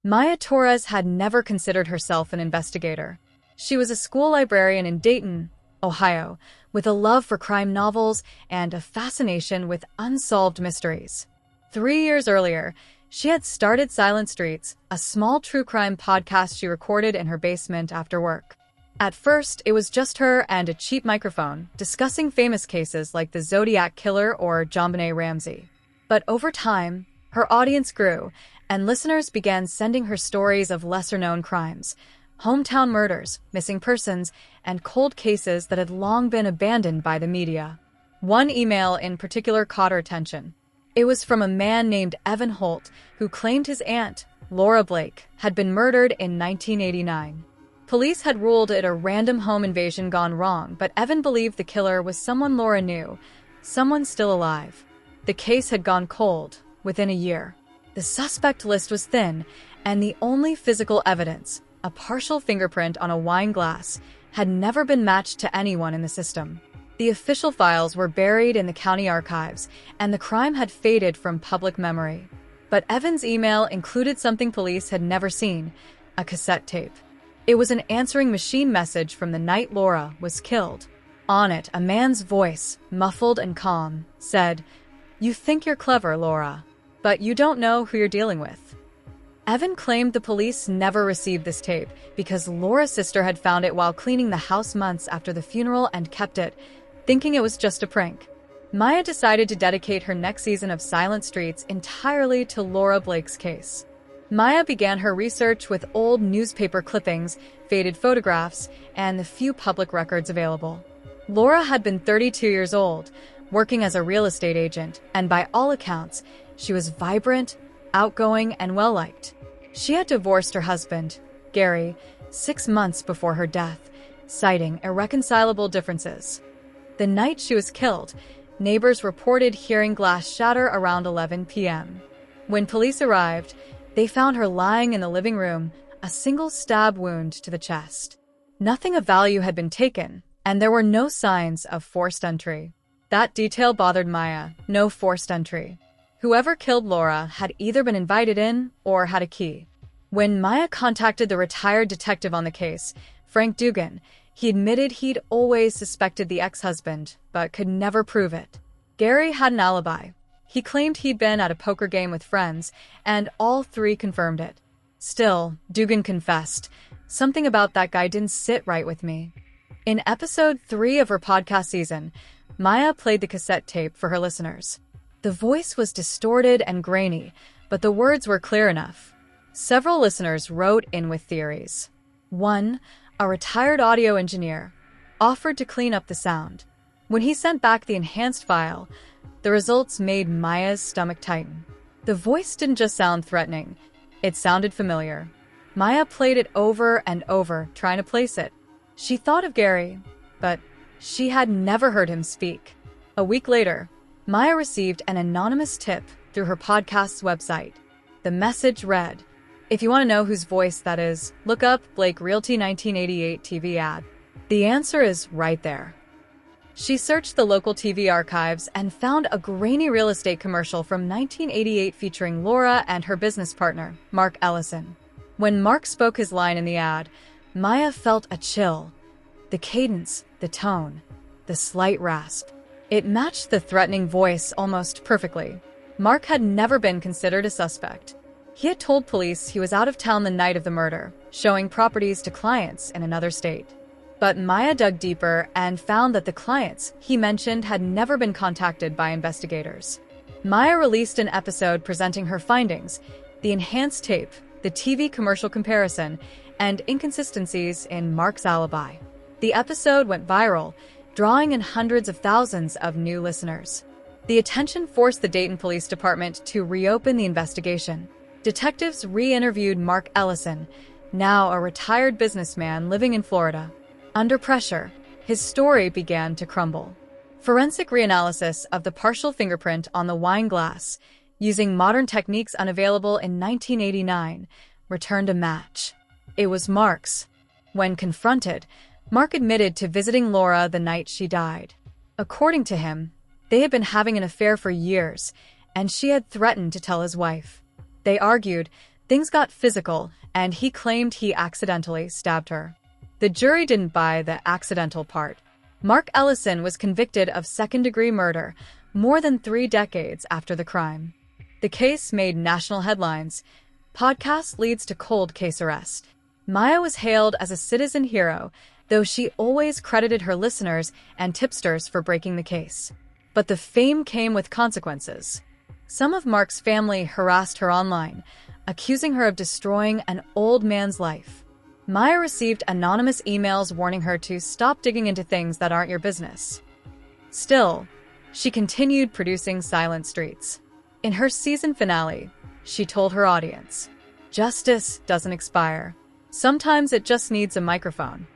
Maya Torres had never considered herself an investigator. She was a school librarian in Dayton, Ohio, with a love for crime novels and a fascination with unsolved mysteries. 3 years earlier, she had started Silent Streets, a small true crime podcast she recorded in her basement after work. At first, it was just her and a cheap microphone, discussing famous cases like the Zodiac Killer or JonBenet Ramsey. But over time, her audience grew, and listeners began sending her stories of lesser-known crimes, hometown murders, missing persons, and cold cases that had long been abandoned by the media. One email in particular caught her attention. It was from a man named Evan Holt, who claimed his aunt, Laura Blake, had been murdered in 1989. Police had ruled it a random home invasion gone wrong, but Evan believed the killer was someone Laura knew, someone still alive. The case had gone cold within a year. The suspect list was thin, and the only physical evidence, a partial fingerprint on a wine glass, had never been matched to anyone in the system. The official files were buried in the county archives, and the crime had faded from public memory. But Evan's email included something police had never seen, a cassette tape. It was an answering machine message from the night Laura was killed. On it, a man's voice, muffled and calm, said, "You think you're clever, Laura, but you don't know who you're dealing with." Evan claimed the police never received this tape because Laura's sister had found it while cleaning the house months after the funeral and kept it, thinking it was just a prank. Maya decided to dedicate her next season of Silent Streets entirely to Laura Blake's case. Maya began her research with old newspaper clippings, faded photographs, and the few public records available. Laura had been 32 years old, working as a real estate agent, and by all accounts, she was vibrant, outgoing, and well-liked. She had divorced her husband, Gary, 6 months before her death, citing irreconcilable differences. The night she was killed, neighbors reported hearing glass shatter around 11 p.m. When police arrived, they found her lying in the living room, a single stab wound to the chest. Nothing of value had been taken, and there were no signs of forced entry. That detail bothered Maya, no forced entry. Whoever killed Laura had either been invited in or had a key. When Maya contacted the retired detective on the case, Frank Dugan, he admitted he'd always suspected the ex-husband, but could never prove it. Gary had an alibi. He claimed he'd been at a poker game with friends, and all three confirmed it. Still, Dugan confessed, "Something about that guy didn't sit right with me." In episode 3 of her podcast season, Maya played the cassette tape for her listeners. The voice was distorted and grainy, but the words were clear enough. Several listeners wrote in with theories. One, a retired audio engineer, offered to clean up the sound. When he sent back the enhanced file, the results made Maya's stomach tighten. The voice didn't just sound threatening, it sounded familiar. Maya played it over and over, trying to place it. She thought of Gary, but she had never heard him speak. A week later, Maya received an anonymous tip through her podcast's website. The message read, "If you want to know whose voice that is, look up Blake Realty 1988 TV ad. The answer is right there." She searched the local TV archives and found a grainy real estate commercial from 1988 featuring Laura and her business partner, Mark Ellison. When Mark spoke his line in the ad, Maya felt a chill. The cadence, the tone, the slight rasp. It matched the threatening voice almost perfectly. Mark had never been considered a suspect. He had told police he was out of town the night of the murder, showing properties to clients in another state. But Maya dug deeper and found that the clients he mentioned had never been contacted by investigators. Maya released an episode presenting her findings, the enhanced tape, the TV commercial comparison, and inconsistencies in Mark's alibi. The episode went viral, drawing in hundreds of thousands of new listeners. The attention forced the Dayton Police Department to reopen the investigation. Detectives re-interviewed Mark Ellison, now a retired businessman living in Florida. Under pressure, his story began to crumble. Forensic reanalysis of the partial fingerprint on the wine glass, using modern techniques unavailable in 1989, returned a match. It was Mark's. When confronted, Mark admitted to visiting Laura the night she died. According to him, they had been having an affair for years, and she had threatened to tell his wife. They argued, Things got physical, and he claimed he accidentally stabbed her. The jury didn't buy the accidental part. Mark Ellison was convicted of second-degree murder more than 3 decades after the crime. The case made national headlines. Podcast leads to cold case arrest. Maya was hailed as a citizen hero, though she always credited her listeners and tipsters for breaking the case. But the fame came with consequences. Some of Mark's family harassed her online, accusing her of destroying an old man's life. Maya received anonymous emails warning her to stop digging into things that aren't your business. Still, she continued producing Silent Streets. In her season finale, she told her audience, "Justice doesn't expire. Sometimes it just needs a microphone."